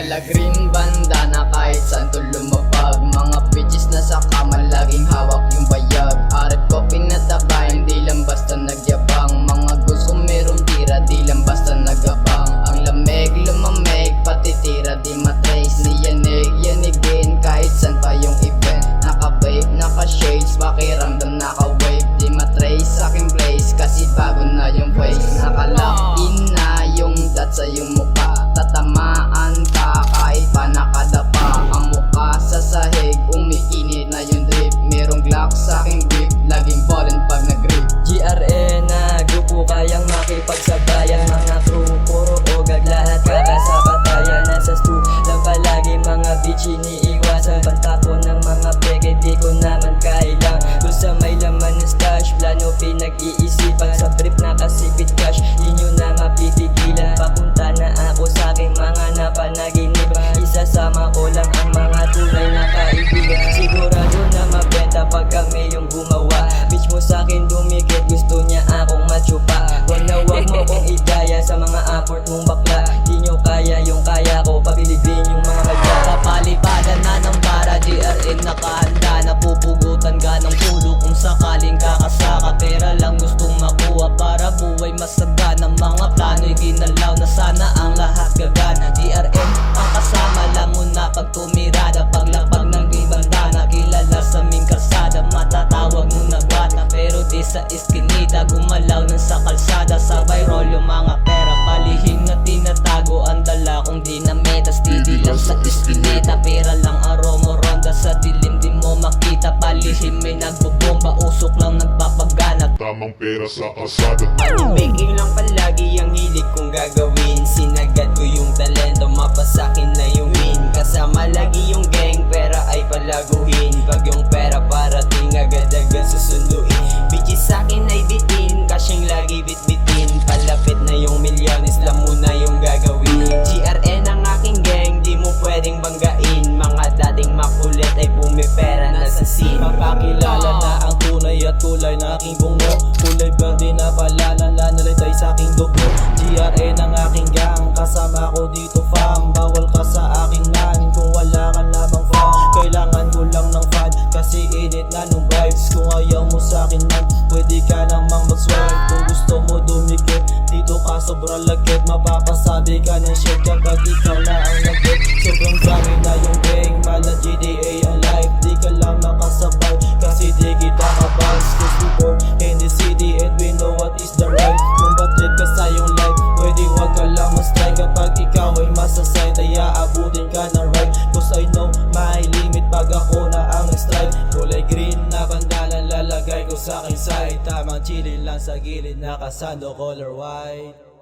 Dala green bandana kahit saan to lumapag. Mga bitches na sa kama laging hawak yung bayag. Arep ko pinataba, hindi lang basta nagyabang. Mga gusto merong tira, di lang basta nagabang. Ang lamig lumamig, pati tira di matrace. Niyanig, yanigin kahit saan pa yung event. Naka-vape, naka-shades, pakiramdam naka-wave. Di matrace sa aking place, kasi bago na yung face. Naka-lock in na yung dot sa yung mukha. Tatamaan ka kahit pa nakadapa. Ang mukha sa sahig, umiinit na yung drip. Merong Glock sa aking grip, laging ballin pag nag-grip. GRE na grupo kayang makipagsabayan. Mga crew, puro ogag, lahat kakasabatayan. Nasa stu lang palagi mga bitch iniiwasan. Pantapon ng mga peke, di ko naman kailang. Kung sa may laman ng stash, plano pinag-iisipan. Sa brief nakasipit cash, di nyo na mapipigilan. Papunta na ako sa aking mga napanaginip. Isasama ko lang ang mga tunay na kaibigan. Sigurado na mabenta pag kami yung gumawa. Bitch mo sa'kin dumikit, gusto niya akong matsupa. Wag na wag mo kong igaya sa mga effort mong bakla. Di nyo kaya yung kaya ko, pabilibin yung mga magla. Kapalipadan na ng bara, DRN nakahanda. Napupugutan ka ng pulo kung sakaling kakasaka. Pera lang gustong makuha para buhay masagana. Mga plano'y ginalaw na sana ang lahat gagana. DRN ang kasama lang muna pag tumirada. Paglapag ng ibandana, kilala sa aming kalsada. Matatawag mo na bata, pero di sa iskinita. Gumalaw ng sa kalsada, sabay roll yung mga pera. Palihim na tinatago, ang dala kong dinamita. Steady lang sa iskinita, pera lang ang romo-ronda. Sa dilim di mo makita, palihim may nagbobomba. Usok lang nagpapagana, tamang pera sa kalsada. Baking lang palagi ang hilig kong gagawin. Sinagad ko yung talento, mapasakin na yung win. Kasama lagi yung gang, pera ay palaguhin. Pag yung pera parating, agad-agad susunduin. Bitches sa'kin ay bitin, kasyang lagi bitbitin. Palapit na yung milyones, lang muna yung gagawin. GRN ang aking gang, di mo pwedeng banggain. Mga dating makulit ay pumipera na sa scene. Papakilala na ang tunay at kulay na aking bungo. Kulay verde na pala, nanalitay sa aking dugo. GRN ang aking gang, kasama ko dito fam. Bawal ka sa aking man, kung wala ka lamang fam. Kailangan ko lang ng fan, kasi init na nung vibes. Kung ayaw mo sa akin man, pwede ka namang mag-swipe. Kung gusto mo dumikit, dito ka sobrang lagkit. Mapapasabi ka ng shit kapag ikaw na ang nag-get. Sobrang dami na yung gang, mala GTA ang life. Di ka lang makasabay, kasi di kita kabals. Cause before in the city and we know what is the right. Kung batrip ka sa yung life, pwede wag ka lang ma-strike. Kapag ikaw ay masaside, ay aabutin ka na right. Cause I know my limit pag ako na ang strike. Kulay green na bandalan lalagay ko sa aking side. Tamang chillin lang sa gilid, nakasando color white.